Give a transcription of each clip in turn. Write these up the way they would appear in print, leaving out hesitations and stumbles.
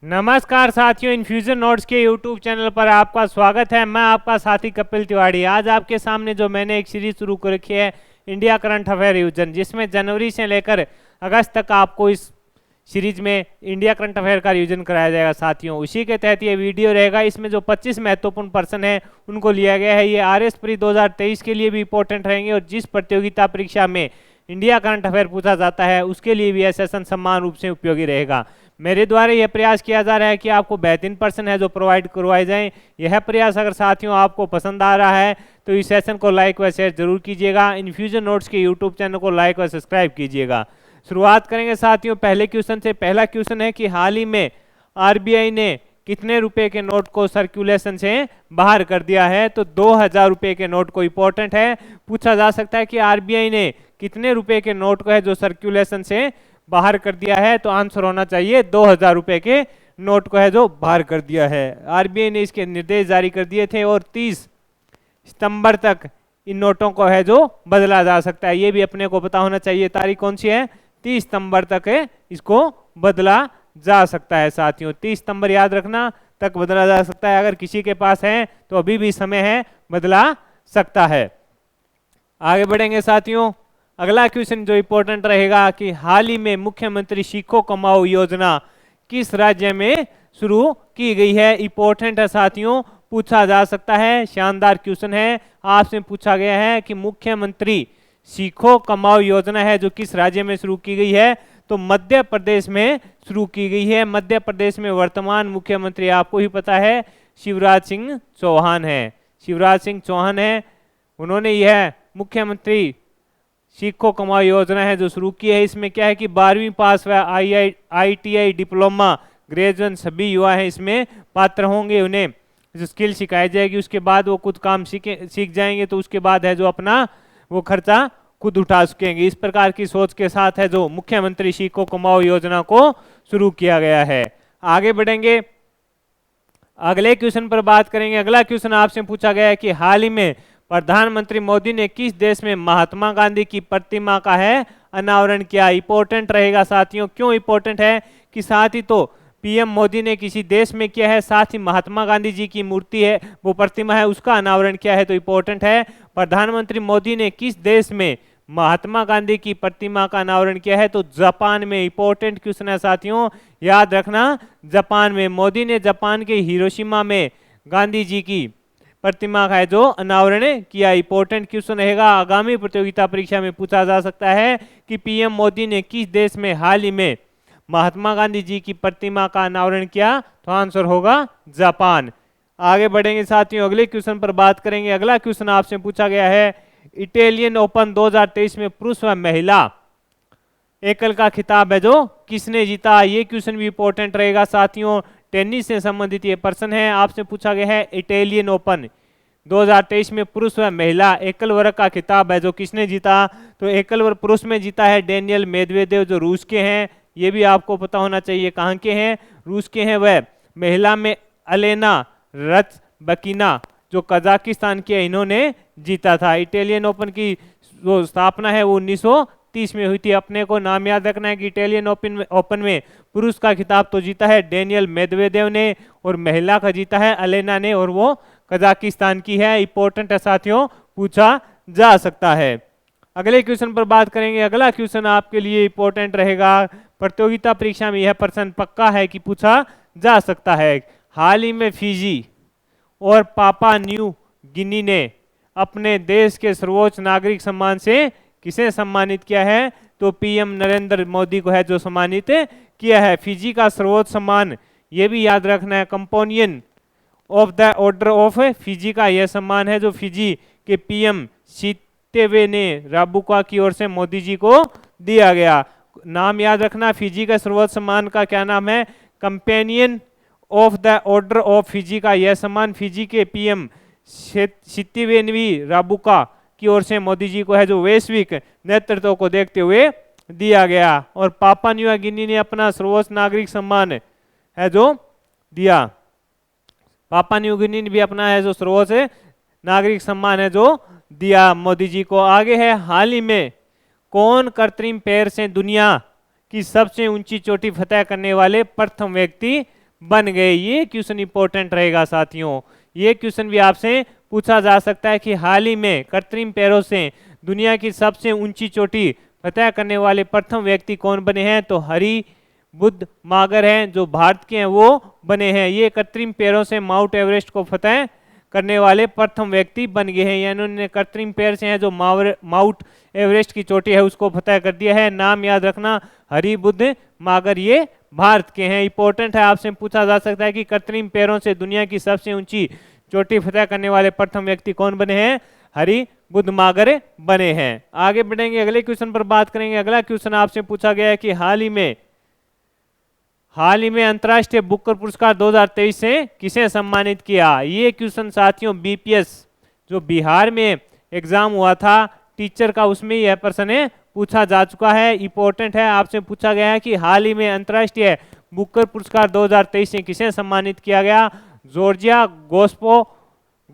नमस्कार साथियों, infusion notes के यूट्यूब चैनल पर आपका स्वागत है। मैं आपका साथी कपिल तिवारी। आज आपके सामने जो मैंने एक सीरीज शुरू कर रखी है इंडिया करंट अफेयर रिवीजन, जिसमें जनवरी से लेकर अगस्त तक आपको इस सीरीज में इंडिया करंट अफेयर का रिवीजन कराया जाएगा साथियों। उसी के तहत ये वीडियो रहेगा। इसमें जो 25 महत्वपूर्ण पर्सन है उनको लिया गया है। ये RS प्री 2023 के लिए भी इंपॉर्टेंट रहेंगे और जिस प्रतियोगिता परीक्षा में इंडिया करंट अफेयर पूछा जाता है उसके लिए भी यह सेशन समान रूप से उपयोगी रहेगा। मेरे द्वारा यह प्रयास किया जा रहा है कि आपको बेहतरीन पर्सन है जो प्रोवाइड करवाए जाएं। यह प्रयास अगर साथियों आपको पसंद आ रहा है तो इस सेशन को लाइक व शेयर जरूर कीजिएगा। इन्फ्यूजन नोट्स के यूट्यूब चैनल को लाइक व सब्सक्राइब कीजिएगा। शुरुआत करेंगे साथियों पहले क्वेश्चन से। पहला क्वेश्चन है कि हाल ही में RBI ने कितने रुपए के नोट को सर्कुलेशन से बाहर कर दिया है? तो 2000 रुपए के नोट को इंपॉर्टेंट है, पूछा जा सकता है कि RBI ने कितने रुपए के नोट को है जो सर्कुलेशन से बाहर कर दिया है। तो आंसर होना चाहिए 2000 रुपए के नोट को है जो बाहर कर दिया है। RBI ने इसके निर्देश जारी कर दिए थे और 30 सितंबर तक इन नोटों को है जो बदला जा सकता है। ये भी अपने को पता होना चाहिए। तारीख कौन सी है? 30 सितंबर तक है इसको बदला जा सकता है साथियों। 30 सितंबर याद रखना तक बदला जा सकता है। अगर किसी के पास है तो अभी भी समय है, बदला सकता है। आगे बढ़ेंगे साथियों। अगला क्वेश्चन जो इंपॉर्टेंट रहेगा कि हाल ही में मुख्यमंत्री सीखो कमाओ योजना किस राज्य में शुरू की गई है? इंपॉर्टेंट है साथियों, पूछा जा सकता है। शानदार क्वेश्चन है। आपसे पूछा गया है कि मुख्यमंत्री सीखो कमाओ योजना है जो किस राज्य में शुरू की गई है? तो मध्य प्रदेश में शुरू की गई है। मध्य प्रदेश में वर्तमान मुख्यमंत्री आपको ही पता है शिवराज सिंह चौहान है। शिवराज सिंह चौहान है, उन्होंने यह मुख्यमंत्री सीखो कमाओ योजना है जो शुरू की है। इसमें क्या है कि 12वीं पास व ITI डिप्लोमा ग्रेजुएशन सभी युवा हैं इसमें पात्र होंगे। उन्हें जो स्किल सिखाई जाएगी उसके बाद वो कुछ काम सीख जाएंगे तो उसके बाद है जो अपना वो खर्चा खुद उठा सकेंगे। इस प्रकार की सोच के साथ है जो मुख्यमंत्री सीखो कमाओ योजना को शुरू किया गया है। आगे बढ़ेंगे, अगले क्वेश्चन पर बात करेंगे। अगला क्वेश्चन आपसे पूछा गया है कि हाल ही में प्रधानमंत्री मोदी ने किस देश में महात्मा गांधी की प्रतिमा का है अनावरण किया? इंपॉर्टेंट रहेगा साथियों। क्यों इंपॉर्टेंट है कि साथ ही तो PM मोदी ने किसी देश में किया है, साथ ही महात्मा गांधी जी की मूर्ति है, वो प्रतिमा है, उसका अनावरण किया है। तो इंपॉर्टेंट है प्रधानमंत्री मोदी ने किस देश में महात्मा गांधी की प्रतिमा का अनावरण किया है? तो जापान में। इंपॉर्टेंट क्वेश्चन है साथियों, याद रखना जापान में। मोदी ने जापान के हिरोशिमा में गांधी जी की प्रतिमा का है जो अनावरण किया। इंपॉर्टेंट क्वेश्चन रहेगा, आगामी प्रतियोगिता परीक्षा में पूछा जा सकता है कि PM मोदी ने किस देश में हाल ही में महात्मा गांधी जी की प्रतिमा का अनावरण किया? तो आंसर होगा जापान। आगे बढ़ेंगे साथियों, अगले क्वेश्चन पर बात करेंगे। अगला क्वेश्चन आपसे पूछा गया है इटालियन ओपन 2023 में पुरुष व महिला एकल का खिताब है जो किसने जीता? ये क्वेश्चन भी इंपॉर्टेंट रहेगा साथियों। टेनिस से संबंधित ये पर्सन है। आपसे पूछा गया है इटालियन ओपन 2023 में पुरुष व महिला एकल वर्ग का खिताब है जो किसने जीता? तो एकल वर्ग पुरुष में जीता है डेनियल मेदवेदेव जो रूस के हैं। ये भी आपको पता होना चाहिए कहाँ के हैं, रूस के हैं। वह महिला में अलेना रत्बकिना जो कजाकिस्तान के, इन्होंने जीता था। इटालियन ओपन की जो स्थापना है वो 1930 में हुई थी। अपने को नाम याद रखना है कि इटालियन ओपन में पुरुष का खिताब तो जीता है डेनियल मेदवेदेव ने और महिला का जीता है अलेना ने, और वो कजाकिस्तान की है। इंपॉर्टेंट है साथियों, पूछा जा सकता है। अगले क्वेश्चन पर बात करेंगे। अगला क्वेश्चन आपके लिए इंपॉर्टेंट रहेगा, प्रतियोगिता परीक्षा में यह प्रश्न पक्का है कि पूछा जा सकता है। हाल ही में फिजी और पापा न्यू गिनी ने अपने देश के सर्वोच्च नागरिक सम्मान से किसे सम्मानित किया है? तो PM नरेंद्र मोदी को है जो सम्मानित किया है। फिजी का सर्वोच्च सम्मान ये भी याद रखना है companion of the order of Fiji का यह सम्मान है जो फिजी के PM सीतेवे ने राबुका की ओर से मोदी जी को दिया गया। नाम याद रखना, फिजी का सर्वोच्च सम्मान का क्या नाम है? Companion of the order of Fiji का यह सम्मान फिजी के PM सीतेवेनवी राबुका की ओर से मोदी जी को है जो वैश्विक नेतृत्व को देखते हुए दिया गया। और पापा न्यू गिनी ने अपना सर्वोच्च नागरिक सम्मान है जो दिया। पापा न्यू गिनी ने भी अपना है जो सर्वोच्च नागरिक सम्मान है जो दिया मोदी जी को। आगे है, हाल ही में कौन कृत्रिम पैर से दुनिया की सबसे ऊंची चोटी फतह करने वाले प्रथम व्यक्ति बन गए। ये क्वेश्चन इंपॉर्टेंट रहेगा साथियों। ये क्वेश्चन भी आपसे पूछा जा सकता है कि हाल ही में कृत्रिम पैरों से दुनिया की सबसे ऊंची चोटी फतह करने वाले प्रथम व्यक्ति कौन बने हैं? तो हरि बुद्ध मागर हैं जो भारत के हैं वो बने हैं। ये कृत्रिम पैरों से माउंट एवरेस्ट को फतह करने वाले प्रथम व्यक्ति बन गए हैं। यानी उन्होंने कृत्रिम पैर से हैं जो माउंट एवरेस्ट की चोटी है उसको फतह कर दिया है। नाम याद रखना, हरि बुद्ध मागर, ये भारत के हैं। इंपॉर्टेंट है, आपसे पूछा जा सकता है कि कृत्रिम पैरों से दुनिया की सबसे ऊंची चोटी फतह करने वाले प्रथम व्यक्ति कौन बने हैं? हरि बुद्ध मागर बने हैं। आगे बढ़ेंगे, अगले क्वेश्चन पर बात करेंगे। अगला क्वेश्चन आपसे पूछा गया है कि हाल ही में अंतर्राष्ट्रीय बुकर पुरस्कार 2023 से किसे सम्मानित किया? ये क्वेश्चन साथियों बीपीएस जो बिहार में एग्जाम हुआ था टीचर का, उसमें यह प्रश्न पूछा जा चुका है। इंपॉर्टेंट है, आपसे पूछा गया है कि हाल ही में अंतर्राष्ट्रीय बुकर पुरस्कार 2023 से किसे सम्मानित किया गया? जॉर्जिया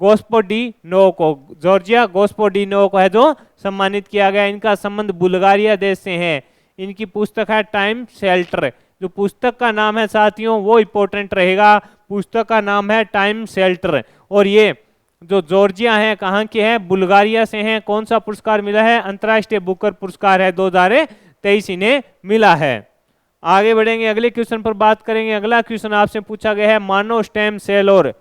गोस्पोडिनोव को। जॉर्जिया गोस्पोडिनोव को है जो सम्मानित किया गया। इनका संबंध बुल्गारिया देश से है। इनकी पुस्तक है टाइम शेल्टर। जो पुस्तक का नाम है साथियों वो इंपॉर्टेंट रहेगा। पुस्तक का नाम है टाइम शेल्टर। और ये जो जॉर्जिया है कहाँ के हैं? बुल्गारिया से हैं। कौन सा पुरस्कार मिला है? अंतर्राष्ट्रीय बुकर पुरस्कार है 2023 इन्हें मिला है। आगे बढ़ेंगे, अगले क्वेश्चन पर बात करेंगे। अगला क्वेश्चन आपसे पूछा गया है मानव स्टेम सेल और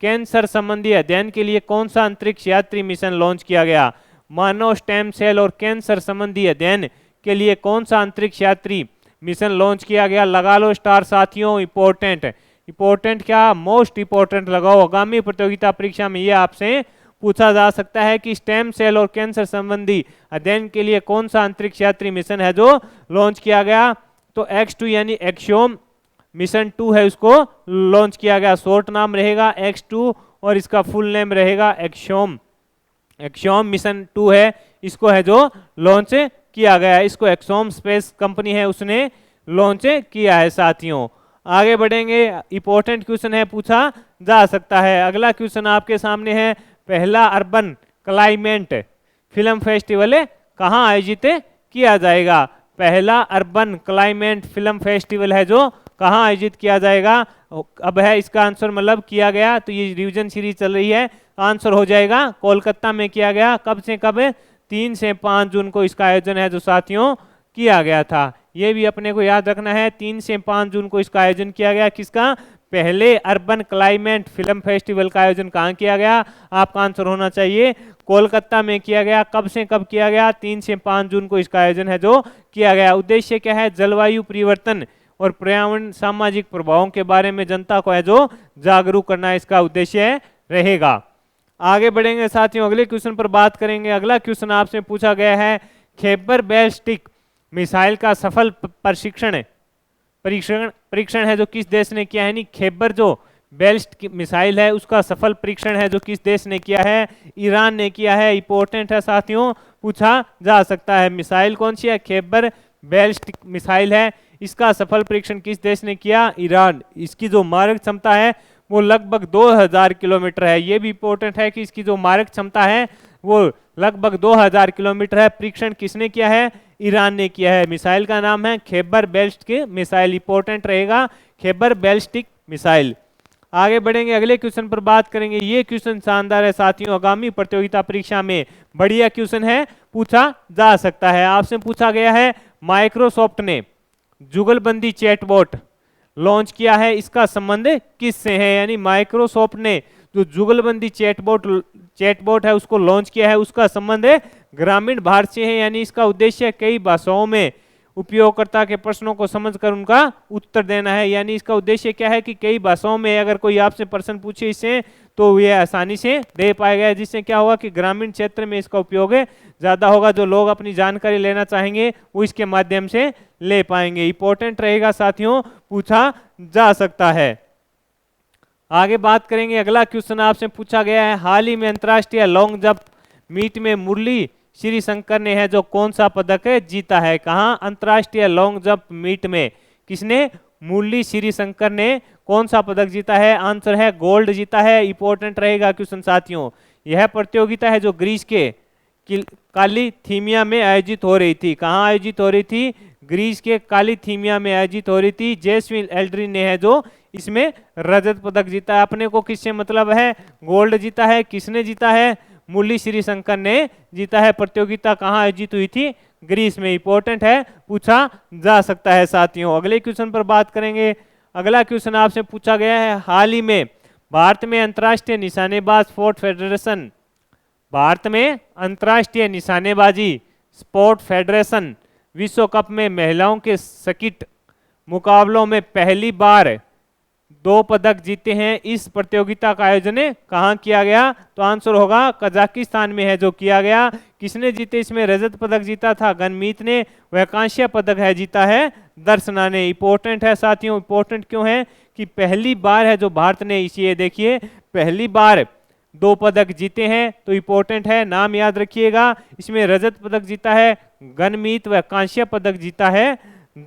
कैंसर संबंधी अध्ययन के लिए कौन सा अंतरिक्ष यात्री मिशन लॉन्च किया गया? मानव स्टेम सेल और कैंसर संबंधी अध्ययन के लिए कौन सा अंतरिक्ष यात्री मिशन लॉन्च किया गया? लगा लो स्टार साथियों। इंपॉर्टेंट क्या? मोस्ट इंपॉर्टेंट लगाओ। आगामी प्रतियोगिता परीक्षा में ये आपसे पूछा जा सकता है कि स्टेम सेल और कैंसर संबंधी अध्ययन के लिए कौन सा अंतरिक्ष यात्री मिशन है जो लॉन्च किया गया? तो X2 यानी एक्सोम मिशन 2 है, उसको लॉन्च किया गया। शॉर्ट नाम रहेगा X2 और इसका फुल नेम रहेगा एक्सोम मिशन 2 है, इसको है जो लॉन्च किया गया। इसको एक्सोम स्पेस कंपनी है उसने लॉन्च किया है साथियों। आगे बढ़ेंगे, इंपॉर्टेंट क्वेश्चन है, पूछा जा सकता है। अगला क्वेश्चन आपके सामने है, पहला अर्बन क्लाइमेट फिल्म फेस्टिवल कहाँ आयोजित किया जाएगा? पहला अर्बन क्लाइमेट फिल्म फेस्टिवल है जो कहाँ आयोजित किया जाएगा? अब है इसका आंसर मतलब किया गया, तो ये रिवीजन सीरीज चल रही है, आंसर हो जाएगा कोलकाता में किया गया। कब से कब? 3 से 5 जून को इसका आयोजन है जो साथियों किया गया था। ये भी अपने को याद रखना है, 3 से 5 जून को इसका आयोजन किया गया। किसका? पहले अर्बन क्लाइमेट फिल्म फेस्टिवल का आयोजन कहाँ किया गया? आपका आंसर होना चाहिए कोलकाता में किया गया। कब से कब किया गया? 3 से 5 जून को इसका आयोजन है जो किया गया। उद्देश्य क्या है? जलवायु परिवर्तन और पर्यावरण सामाजिक प्रभावों के बारे में जनता को है जो जागरूक करना इसका उद्देश्य रहेगा। आगे बढ़ेंगे साथियों, अगले क्वेश्चन पर बात करेंगे। अगला क्वेश्चन आपसे पूछा गया है, खैबर बैलिस्टिक मिसाइल का सफल परीक्षण है जो किस देश ने किया है? यानी खैबर जो बैलिस्टिक मिसाइल है उसका सफल परीक्षण है जो किस देश ने किया है? ईरान ने किया है। इंपॉर्टेंट है साथियों, पूछा जा सकता है। मिसाइल कौन सी है? खैबर बैलिस्टिक मिसाइल है। इसका सफल परीक्षण किस देश ने किया? ईरान। इसकी जो मारक क्षमता है वो लगभग 2000 किलोमीटर है। ये भी इंपॉर्टेंट है कि इसकी जो मारक क्षमता है वो लगभग 2000 किलोमीटर है। परीक्षण किसने किया है? ईरान ने किया है। मिसाइल का नाम है खैबर बैलिस्टिक मिसाइल। इंपॉर्टेंट रहेगा खैबर बैलिस्टिक मिसाइल। आगे बढ़ेंगे, अगले क्वेश्चन पर बात करेंगे। ये क्वेश्चन शानदार है साथियों, आगामी प्रतियोगिता परीक्षा में बढ़िया क्वेश्चन है, पूछा जा सकता है। आपसे पूछा गया है, माइक्रोसॉफ्ट ने जुगलबंदी चैटबॉट लॉन्च किया है, इसका संबंध किससे है? यानी माइक्रोसॉफ्ट ने जो जुगलबंदी चैटबॉट है उसको लॉन्च किया है, उसका संबंध ग्रामीण भारत से है। यानी इसका उद्देश्य कई भाषाओं में उपयोगकर्ता के प्रश्नों को समझकर उनका उत्तर देना है। यानी इसका उद्देश्य क्या है कि कई भाषाओं में अगर कोई आपसे प्रश्न पूछे इससे तो ये आसानी से दे पाएगा, जिससे क्या होगा कि ग्रामीण क्षेत्र में इसका उपयोग ज़्यादा होगा। जो लोग अपनी जानकारी लेना चाहेंगे वो इसके माध्यम से ले पाएंगे। इंपॉर्टेंट रहेगा साथियों, पूछा जा सकता है। आगे बात करेंगे, अगला क्वेश्चन आपसे पूछा गया है, हाल ही में अंतर्राष्ट्रीय लॉन्ग जंप मीट में मुरली श्रीशंकर ने है जो कौन सा पदक जीता है? कहाँ? अंतर्राष्ट्रीय लॉन्ग जंप मीट में किसने? मुरली श्रीशंकर ने कौन सा पदक जीता है? आंसर है गोल्ड जीता है। इंपॉर्टेंट रहेगा क्वेश्चन साथियों। यह प्रतियोगिता है जो ग्रीस के कालीथीमिया में आयोजित हो रही थी। कहाँ आयोजित हो रही थी? ग्रीस के कालीथीमिया में आयोजित हो रही थी। जेसविन एल्ड्रिन ने है जो इसमें रजत पदक जीता है। अपने को किससे मतलब है? गोल्ड जीता है। किसने जीता है? मुरली श्रीशंकर ने जीता है। प्रतियोगिता कहाँ आयोजित हुई थी? ग्रीस में। इंपॉर्टेंट है, पूछा जा सकता है साथियों। अगले क्वेश्चन पर बात करेंगे। अगला क्वेश्चन आपसे पूछा गया है, हाल ही में भारत में अंतर्राष्ट्रीय निशानेबाज स्पोर्ट फेडरेशन, भारत में अंतर्राष्ट्रीय निशानेबाजी स्पोर्ट फेडरेशन विश्व कप में महिलाओं के सर्किट मुकाबलों में पहली बार 2 पदक जीते हैं। इस प्रतियोगिता का आयोजन कहाँ किया गया? तो आंसर होगा कजाकिस्तान में है जो किया गया। किसने जीते? इसमें रजत पदक जीता था गनमीत ने, वह कांस्य पदक है जीता है दर्शना ने। इंपॉर्टेंट है साथियों। इंपॉर्टेंट क्यों है? कि पहली बार है जो भारत ने, इसे देखिए पहली बार 2 पदक जीते हैं, तो इंपॉर्टेंट है, नाम याद रखिएगा। इसमें रजत पदक जीता है गनमीत व कांस्य पदक जीता है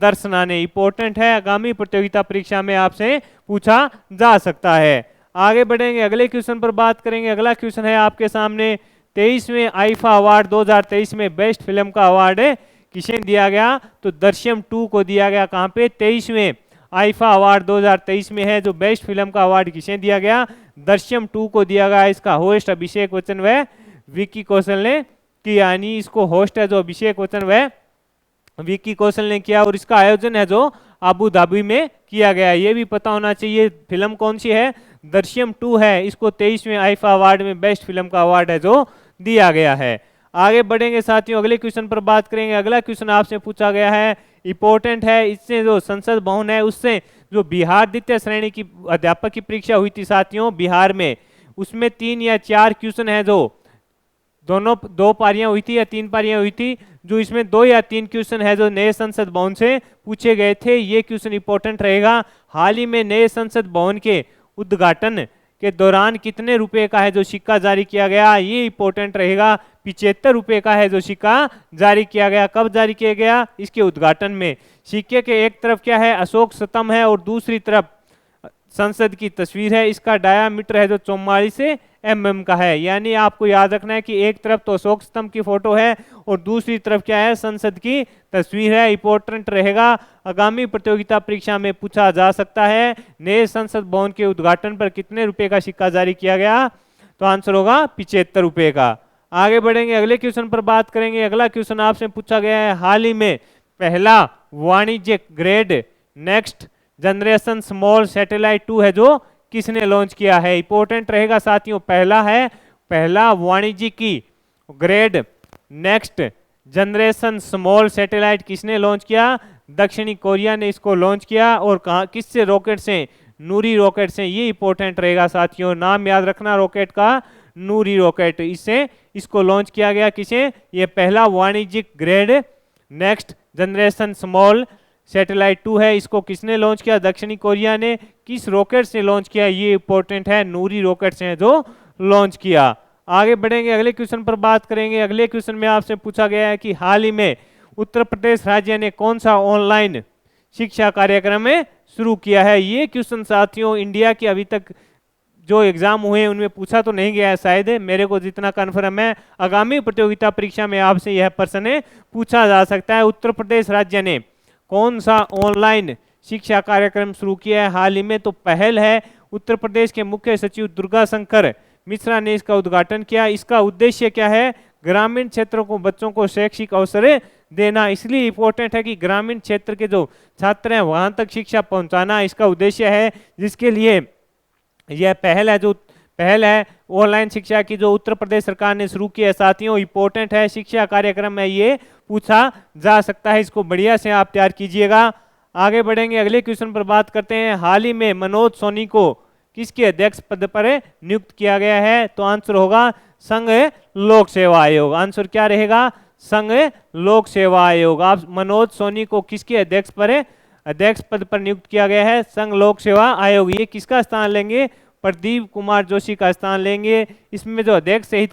दर्शना ने। इंपॉर्टेंट है, आगामी प्रतियोगिता परीक्षा में आपसे पूछा जा सकता है। आगे बढ़ेंगे, अगले क्वेश्चन पर बात करेंगे। अगला क्वेश्चन है आपके सामने, 23वें आईफा अवार्ड 2023 में बेस्ट फिल्म का अवार्ड किसे दिया गया? तो दृश्यम 2 को दिया गया। कहाँ पे? 23वें आईफा अवार्ड 2023 में है जो बेस्ट फिल्म का अवार्ड किसे दिया गया? दृश्यम 2 को दिया गया। इसका होस्ट अभिषेक बच्चन व विक्की कौशल ने किया, यानी इसको होस्ट है जो अभिषेक बच्चन व विक्की कौशल ने किया, और इसका आयोजन है जो अबू धाबी में किया गया। ये भी पता होना चाहिए। फिल्म कौन सी है? दृश्यम 2 है। इसको 23वें आईफा अवार्ड में बेस्ट फिल्म का अवार्ड है जो दिया गया है। आगे बढ़ेंगे साथियों, अगले क्वेश्चन पर बात करेंगे। अगला क्वेश्चन आपसे पूछा गया है, इंपॉर्टेंट है। इससे जो संसद भवन है उससे जो बिहार द्वितीय श्रेणी की अध्यापक की परीक्षा हुई थी साथियों बिहार में, उसमें 3 या 4 क्वेश्चन है जो दोनों 2 पारियां हुई थी या 3 पारियां हुई थी, जो इसमें 2 या 3 क्वेश्चन है जो नए संसद भवन से पूछे गए थे। ये क्वेश्चन इंपॉर्टेंट रहेगा। हाल ही में नए संसद भवन के उद्घाटन के दौरान कितने रुपए का है जो सिक्का जारी किया गया? ये इंपॉर्टेंट रहेगा। 75 रुपए का है जो सिक्का जारी किया गया। कब जारी किया गया? इसके उद्घाटन में। सिक्के के एक तरफ क्या है? अशोक स्तंभ है और दूसरी तरफ संसद की तस्वीर है। इसका डायामीटर है जो 44 mm का है। यानी आपको याद रखना है कि एक तरफ तो अशोक स्तंभ की फोटो है और दूसरी तरफ क्या है? संसद की तस्वीर है। इंपॉर्टेंट रहेगा, आगामी प्रतियोगिता परीक्षा में पूछा जा सकता है। नए संसद भवन के उद्घाटन पर कितने रुपए का सिक्का जारी किया गया? तो आंसर होगा 75 रुपए का। आगे बढ़ेंगे, अगले क्वेश्चन पर बात करेंगे। अगला क्वेश्चन आपसे पूछा गया है, हाल ही में पहला वाणिज्यिक grade next generation small satellite 2 है जो किसने लॉन्च किया है? इंपॉर्टेंट रहेगा साथियों। पहला वाणिज्यिकी grade next generation small satellite किसने लॉन्च किया? दक्षिणी कोरिया ने इसको लॉन्च किया। और कहा किससे? रॉकेट से, नूरी रॉकेट से। ये इंपॉर्टेंट रहेगा साथियों, नाम याद रखना रॉकेट का, नूरी रॉकेट। इससे इसको लॉन्च किया गया। किसे? ये पहला वाणिज्यिक grade next generation small satellite 2 है। इसको किसने लॉन्च किया? दक्षिणी कोरिया ने। किस रॉकेट से लॉन्च किया? ये इंपॉर्टेंट है, नूरी रॉकेट से है जो लॉन्च किया। आगे बढ़ेंगे, अगले क्वेश्चन पर बात करेंगे। अगले क्वेश्चन में आपसे पूछा गया है कि हाल ही में उत्तर प्रदेश राज्य ने कौन सा ऑनलाइन शिक्षा कार्यक्रम शुरू किया है? ये क्वेश्चन साथियों इंडिया के अभी तक जो एग्जाम हुए हैं उनमें पूछा तो नहीं गया है शायद, मेरे को जितना कन्फर्म है। आगामी प्रतियोगिता परीक्षा में आपसे यह प्रश्न पूछा जा सकता है। उत्तर प्रदेश राज्य ने कौन सा ऑनलाइन शिक्षा कार्यक्रम शुरू किया है हाल ही में? तो पहल है। उत्तर प्रदेश के मुख्य सचिव दुर्गा शंकर मिश्रा ने इसका उद्घाटन किया। इसका उद्देश्य क्या है? ग्रामीण क्षेत्रों को बच्चों को शैक्षिक अवसर देना। इसलिए इंपॉर्टेंट है कि ग्रामीण क्षेत्र के जो छात्र हैं वहां तक शिक्षा पहुंचाना इसका उद्देश्य है, जिसके लिए यह पहल है ऑनलाइन शिक्षा की जो उत्तर प्रदेश सरकार ने शुरू की है साथियों। इंपॉर्टेंट है, शिक्षा कार्यक्रम में ये पूछा जा सकता है। इसको बढ़िया से आप तैयार कीजिएगा। आगे बढ़ेंगे, अगले क्वेश्चन पर बात करते हैं। हाल ही में मनोज सोनी को किसके अध्यक्ष पद पर नियुक्त किया गया है? तो आंसर होगा संघ लोक सेवा आयोग। आंसर क्या रहेगा? संघ लोक सेवा आयोग। आप मनोज सोनी को किसके अध्यक्ष पद पर नियुक्त किया गया है? संघ लोक सेवा आयोग। ये किसका स्थान लेंगे? प्रदीप कुमार जोशी का स्थान लेंगे। इसमें जो अध्यक्ष सहित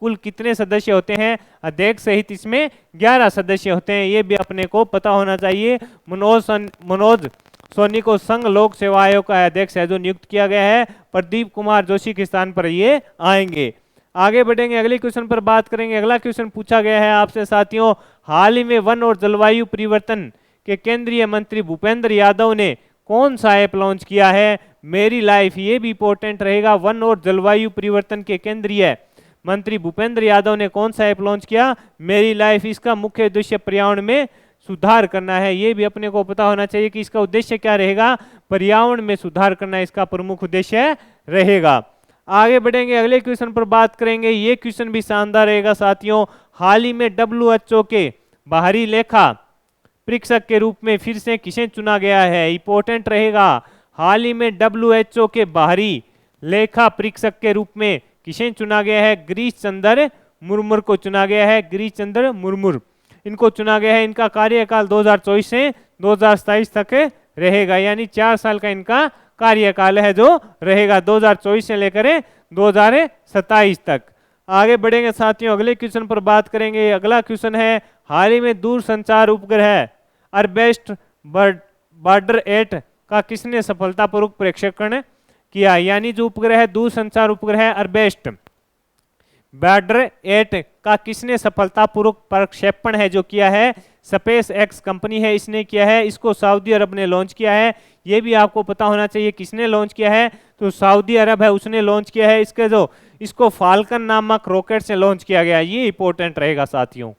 कुल कितने सदस्य होते हैं? अध्यक्ष सहित इसमें 11 सदस्य होते हैं। ये भी अपने को पता होना चाहिए। मनोज सोनी को संघ लोक सेवा आयोग का अध्यक्ष है जो नियुक्त किया गया है। प्रदीप कुमार जोशी के स्थान पर ये आएंगे। आगे बढ़ेंगे, अगले क्वेश्चन पर बात करेंगे। अगला क्वेश्चन पूछा गया है आपसे साथियों, हाल ही में वन और जलवायु परिवर्तन के केंद्रीय मंत्री भूपेंद्र यादव ने कौन सा ऐप लॉन्च किया है? मेरी लाइफ, ये भी इंपॉर्टेंट रहेगा। वन और जलवायु परिवर्तन के केंद्रीय मंत्री भूपेंद्र यादव ने कौन सा ऐप लॉन्च किया? मेरी लाइफ। इसका मुख्य उद्देश्य पर्यावरण में सुधार करना है। ये भी अपने को पता होना चाहिए कि इसका उद्देश्य क्या रहेगा। पर्यावरण में सुधार करना इसका प्रमुख उद्देश्य रहेगा। आगे बढ़ेंगे, अगले क्वेश्चन पर बात करेंगे। ये क्वेश्चन भी शानदार रहेगा साथियों। हाल ही में WHO के बाहरी लेखा परीक्षक के रूप में फिर से किसे चुना गया है? इंपॉर्टेंट रहेगा। हाल ही में WHO के बाहरी लेखा परीक्षक के रूप में किसे चुना गया है? गिरीश चंद्र मुर्मू को चुना गया है। गिरीश चंद्र मुर्मू इनको चुना गया है। इनका कार्यकाल 2024 से 2027 तक रहेगा, यानी 4 साल का इनका कार्यकाल है जो रहेगा 2024 से लेकर 2027 तक। आगे बढ़ेंगे साथियों, अगले क्वेश्चन पर बात करेंगे। अगला क्वेश्चन है, हाल ही में दूरसंचार उपग्रह अरबेस्ट बॉर्डर 8 का किसने सफलतापूर्वक प्रक्षेपण किया? यानी जो उपग्रह दूरसंचार उपग्रह अरबेस्ट बॉर्डर 8 का किसने सफलतापूर्वक प्रक्षेपण है जो किया है? स्पेस एक्स कंपनी है, इसने किया है। इसको सऊदी अरब ने लॉन्च किया है। ये भी आपको पता होना चाहिए किसने लॉन्च किया है, तो सऊदी अरब है, उसने लॉन्च किया है। इसको फाल्कन नामक रॉकेट से लॉन्च किया गया। ये इंपॉर्टेंट रहेगा साथियों।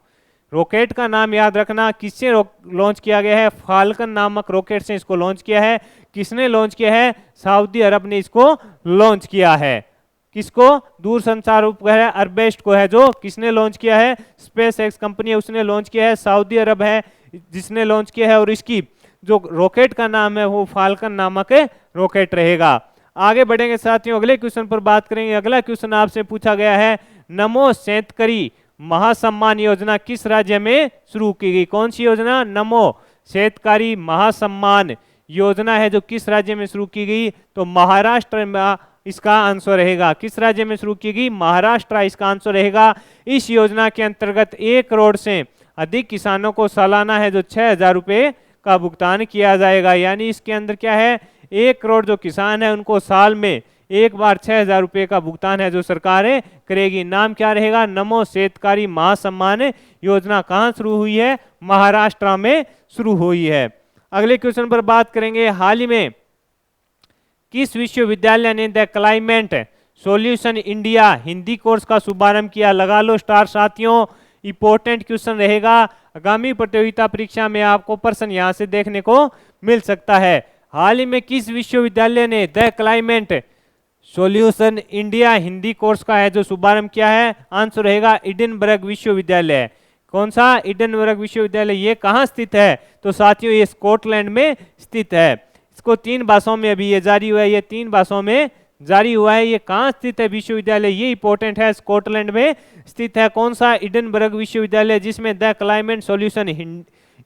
रॉकेट का नाम याद रखना, किससे लॉन्च किया गया है? फाल्कन नामक रॉकेट से इसको लॉन्च किया है। किसने लॉन्च किया है? सऊदी अरब ने इसको लॉन्च किया है। किसको? दूरसंचार उपग्रह अरबेस्ट को है जो किसने लॉन्च किया है? स्पेस एक्स कंपनी है, उसने लॉन्च किया है। सऊदी अरब है जिसने लॉन्च किया है, और इसकी जो रॉकेट का नाम है वो फाल्कन नामक रॉकेट रहेगा। आगे बढ़ेंगे साथियों, अगले क्वेश्चन पर बात करेंगे। अगला क्वेश्चन आपसे पूछा गया है, नमो शेतकरी महासम्मान योजना किस राज्य में शुरू की गई? कौन सी योजना? नमो शेतकरी महासम्मान योजना है जो किस राज्य में शुरू की गई? तो महाराष्ट्र में इसका आंसर रहेगा। किस राज्य में शुरू की गई? महाराष्ट्र इसका आंसर रहेगा। इस योजना के अंतर्गत 1 करोड़ से अधिक किसानों को सालाना है जो 6,000 रुपये का भुगतान किया जाएगा। यानी इसके अंदर क्या है, 1 करोड़ जो किसान है उनको साल में एक बार 6,000 रुपये का भुगतान है जो सरकार करेगी। नाम क्या रहेगा? नमो शेतकारी महासम्मान योजना। कहाँ शुरू हुई है? महाराष्ट्र में शुरू हुई है। अगले क्वेश्चन पर बात करेंगे, हाल ही में किस विश्वविद्यालय ने the climate solution India Hindi course का शुभारंभ किया? लगा लो स्टार साथियों, इंपॉर्टेंट क्वेश्चन रहेगा। आगामी प्रतियोगिता परीक्षा में आपको प्रश्न यहां से देखने को मिल सकता है। हाल ही में किस विश्वविद्यालय ने the climate solution India Hindi course का है जो शुभारंभ किया है? आंसर रहेगा एडिनबर्ग विश्वविद्यालय। कौन सा? एडिनबर्ग विश्वविद्यालय। ये कहाँ स्थित है? तो साथियों ये स्कॉटलैंड में स्थित है। इसको 3 भाषाओं में अभी ये जारी हुआ है, ये 3 भाषाओं में जारी हुआ है। ये कहाँ स्थित है विश्वविद्यालय? ये इंपॉर्टेंट है, स्कॉटलैंड में स्थित है। कौन सा? एडिनबर्ग विश्वविद्यालय, जिसमें the climate solution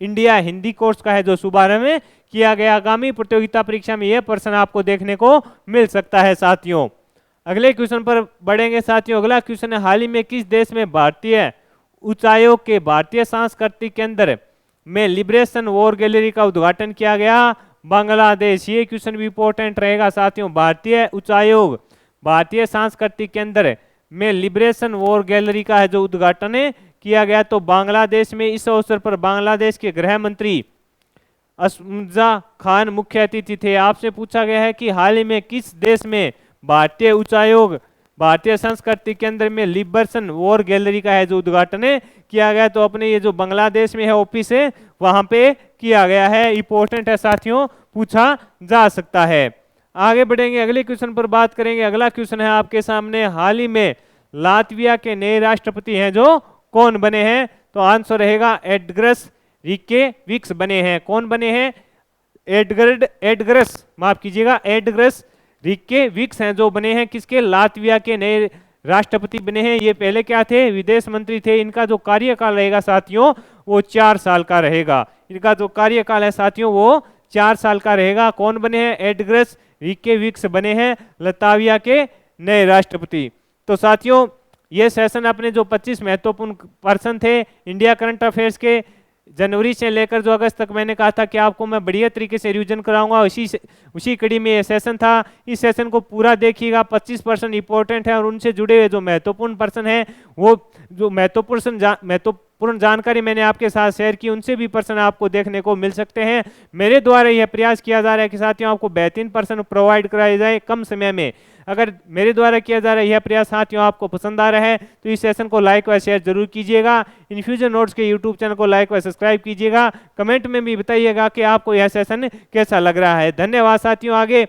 India Hindi course का है जो शुभारंभ किया गया। आगामी प्रतियोगिता परीक्षा में यह प्रश्न आपको देखने को मिल सकता है साथियों। अगले क्वेश्चन पर बढ़ेंगे साथियों। अगला क्वेश्चन है, हाल ही में किस देश में भारतीय उच्चायोग के भारतीय सांस्कृतिक केंद्र में लिबरेशन वॉर गैलरी का उद्घाटन किया गया? बांग्लादेश। ये क्वेश्चन भी इंपॉर्टेंट रहेगा साथियों। भारतीय उच्चायोग भारतीय सांस्कृतिक केंद्र में लिबरेशन वॉर गैलरी का है जो उद्घाटन किया गया तो बांग्लादेश में। इस अवसर पर बांग्लादेश के गृह मंत्री असमुज्जा खान मुख्य अतिथि थे। आपसे पूछा गया है कि हाल ही में किस देश में भारतीय उच्चायोग भारतीय संस्कृति केंद्र में लिबरेशन वॉर गैलरी का है जो उद्घाटन किया गया? तो अपने ये जो बांग्लादेश में है ऑफिस है वहां पे किया गया है। इंपॉर्टेंट है साथियों, पूछा जा सकता है। आगे बढ़ेंगे, अगले क्वेश्चन पर बात करेंगे। अगला क्वेश्चन है आपके सामने, हाल ही में लातविया के नए राष्ट्रपति हैं जो कौन बने हैं? तो आंसर रहेगा एडगर्स रिकेविक्स बने हैं। कौन बने हैं? एडगर्स माफ कीजिएगा, एडगर्स रिकेविक्स हैं जो बने हैं। किसके? लातविया के नए राष्ट्रपति बने हैं। ये पहले क्या थे? विदेश मंत्री थे। इनका जो कार्यकाल रहेगा साथियों वो 4 साल का रहेगा। इनका जो कार्यकाल है साथियों वो 4 साल का रहेगा। कौन बने हैं? एडगर्स रिकेविक्स बने हैं लातविया के नए राष्ट्रपति। तो साथियों ये सेशन अपने जो 25 महत्वपूर्ण पर्सन थे इंडिया करंट अफेयर्स के, जनवरी से लेकर जो अगस्त तक मैंने कहा था कि आपको मैं बढ़िया तरीके से रिवीजन कराऊंगा, उसी कड़ी में ये सेशन था। इस सेशन को पूरा देखिएगा। 25% इंपॉर्टेंट है और उनसे जुड़े हुए जो महत्वपूर्ण पर्सन हैं वो जो महत्वपूर्ण पूर्ण जानकारी मैंने आपके साथ शेयर की, उनसे भी प्रश्न आपको देखने को मिल सकते हैं। मेरे द्वारा यह प्रयास किया जा रहा है कि साथियों आपको बेहतरीन प्रश्न प्रोवाइड कराए जाए कम समय में। अगर मेरे द्वारा किया जा रहा है यह प्रयास साथियों आपको पसंद आ रहा है तो इस सेशन को लाइक व शेयर जरूर कीजिएगा। इन्फ्यूजन नोट्स के यूट्यूब चैनल को लाइक व सब्सक्राइब कीजिएगा। कमेंट में भी बताइएगा कि आपको यह सेशन कैसा लग रहा है। धन्यवाद साथियों। आगे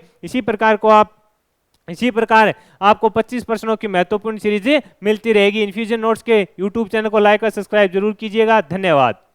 इसी प्रकार आपको 25 प्रश्नों की महत्वपूर्ण सीरीज मिलती रहेगी। इन्फ्यूजन नोट्स के यूट्यूब चैनल को लाइक और सब्सक्राइब जरूर कीजिएगा। धन्यवाद।